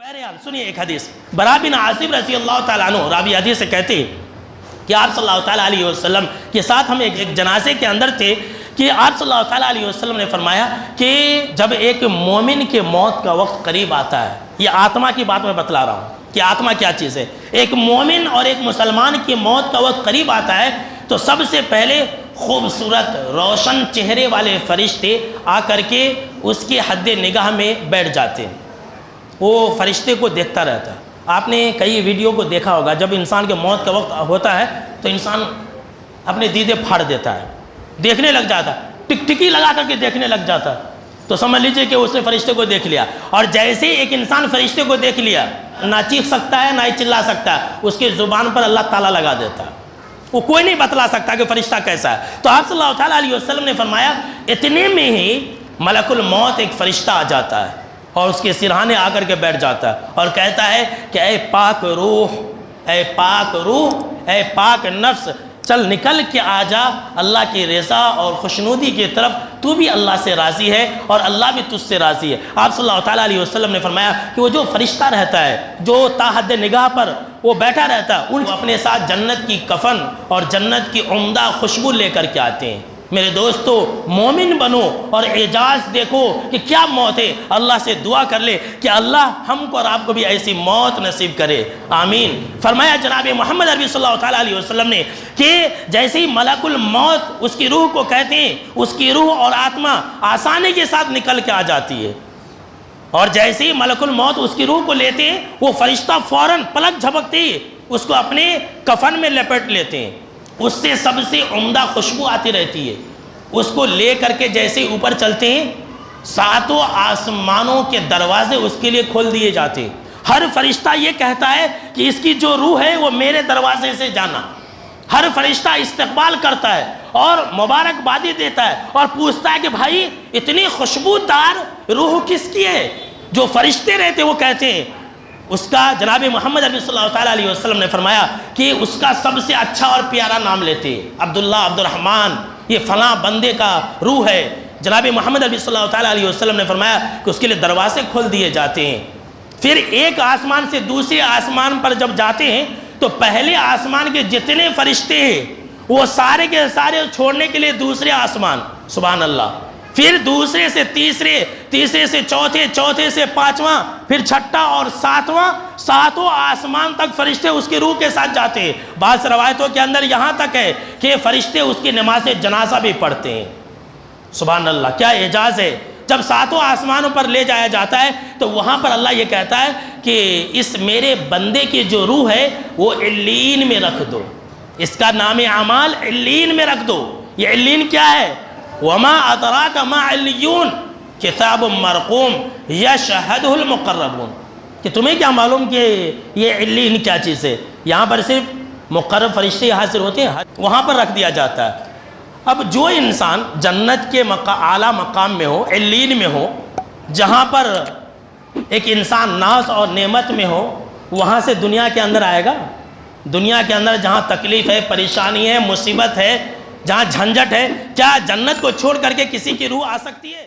بہرحال سنیے ایک حدیث، برا بن عازب رضی اللہ تعالیٰ عنہ راوی حدیث سے کہتے ہیں کہ آپ صلی اللہ تعالیٰ علیہ وسلم کے ساتھ ہم ایک جنازے کے اندر تھے کہ آپ صلی اللہ تعالیٰ علیہ وسلم نے فرمایا کہ جب ایک مومن کے موت کا وقت قریب آتا ہے، یہ آتما کی بات میں بتلا رہا ہوں کہ آتما کیا چیز ہے، ایک مومن اور ایک مسلمان کی موت کا وقت قریب آتا ہے تو سب سے پہلے خوبصورت روشن چہرے والے فرشتے آ کر کے اس کی حد نگاہ میں بیٹھ جاتے ہیں، وہ فرشتے کو دیکھتا رہتا ہے۔ آپ نے کئی ویڈیو کو دیکھا ہوگا، جب انسان کے موت کا وقت ہوتا ہے تو انسان اپنے دیدے پھاڑ دیتا ہے، دیکھنے لگ جاتا ہے، ٹک ٹکی لگا کر کے دیکھنے لگ جاتا ہے، تو سمجھ لیجئے کہ اس نے فرشتے کو دیکھ لیا۔ اور جیسے ہی ایک انسان فرشتے کو دیکھ لیا، نہ چیخ سکتا ہے نہ ہی چلا سکتا ہے، اس کی زبان پر اللہ تعالیٰ لگا دیتا ہے، وہ کوئی نہیں بتلا سکتا کہ فرشتہ کیسا ہے۔ تو آپ صلی اللہ تعالیٰ علیہ وسلم نے فرمایا اتنے میں ہی ملک الموت ایک فرشتہ آ جاتا ہے اور اس کے سرہانے آ کر کے بیٹھ جاتا ہے اور کہتا ہے کہ اے پاک روح، اے پاک روح، اے پاک نفس، چل نکل کے آ جا اللہ کی رضا اور خوشنودی کی طرف، تو بھی اللہ سے راضی ہے اور اللہ بھی تجھ سے راضی ہے۔ آپ صلی اللہ تعالیٰ علیہ وسلم نے فرمایا کہ وہ جو فرشتہ رہتا ہے، جو تا حد نگاہ پر وہ بیٹھا رہتا ہے، ان کو اپنے ساتھ جنت کی کفن اور جنت کی عمدہ خوشبو لے کر کے آتے ہیں۔ میرے دوستو، مومن بنو اور اعجاز دیکھو کہ کیا موت ہے، اللہ سے دعا کر لے کہ اللہ ہم کو اور آپ کو بھی ایسی موت نصیب کرے، آمین۔ فرمایا جناب محمد عربی صلی اللہ تعالیٰ علیہ وسلم نے کہ جیسے ہی ملک الموت اس کی روح کو کہتے ہیں، اس کی روح اور آتما آسانی کے ساتھ نکل کے آ جاتی ہے، اور جیسے ہی ملک الموت اس کی روح کو لیتے ہیں، وہ فرشتہ فوراً پلک جھپکتے ہی اس کو اپنے کفن میں لپٹ لیتے ہیں، اس سے سب سے عمدہ خوشبو آتی رہتی ہے، اس کو لے کر کے جیسے اوپر چلتے ہیں، ساتوں آسمانوں کے دروازے اس کے لیے کھول دیے جاتے ہیں۔ ہر فرشتہ یہ کہتا ہے کہ اس کی جو روح ہے وہ میرے دروازے سے جانا، ہر فرشتہ استقبال کرتا ہے اور مبارکبادی دیتا ہے اور پوچھتا ہے کہ بھائی اتنی خوشبودار روح کس کی ہے؟ جو فرشتے رہتے وہ کہتے ہیں اس کا، جناب محمد عربی صلی اللہ تعالیٰ علیہ وسلم نے فرمایا کہ اس کا سب سے اچھا اور پیارا نام لیتے ہیں، عبداللہ، عبد الرحمن، یہ فلاں بندے کا روح ہے۔ جناب محمد عربی صلی اللہ تعالیٰ علیہ وسلم نے فرمایا کہ اس کے لیے دروازے کھول دیے جاتے ہیں۔ پھر ایک آسمان سے دوسرے آسمان پر جب جاتے ہیں تو پہلے آسمان کے جتنے فرشتے ہیں وہ سارے کے سارے چھوڑنے کے لیے دوسرے آسمان، سبحان اللہ، پھر دوسرے سے تیسرے، تیسرے سے چوتھے، چوتھے سے پانچواں، پھر چھٹا اور ساتواں، ساتوں آسمان تک فرشتے اس کی روح کے ساتھ جاتے ہیں۔ بعض روایتوں کے اندر یہاں تک ہے کہ فرشتے اس کی نماز جنازہ بھی پڑھتے ہیں، سبحان اللہ، کیا اعجاز ہے۔ جب ساتوں آسمانوں پر لے جایا جاتا ہے تو وہاں پر اللہ یہ کہتا ہے کہ اس میرے بندے کی جو روح ہے وہ علین میں رکھ دو، اس کا نام اعمال علین میں رکھ دو۔ یہ علین کیا ہے؟ وما ادراک ما علیون کتاب مرقوم یشہدہ المقربون، کہ تمہیں کیا معلوم کہ یہ علین کیا چیز ہے؟ یہاں پر صرف مقرب فرشتے حاضر ہوتے ہیں، وہاں پر رکھ دیا جاتا ہے۔ اب جو انسان جنت کے اعلیٰ مقام میں ہو، علین میں ہو، جہاں پر ایک انسان ناز اور نعمت میں ہو، وہاں سے دنیا کے اندر آئے گا؟ دنیا کے اندر جہاں تکلیف ہے، پریشانی ہے، مصیبت ہے، جہاں جھنجٹ ہے، کیا جنت کو چھوڑ کر کے کسی کی روح آ سکتی ہے؟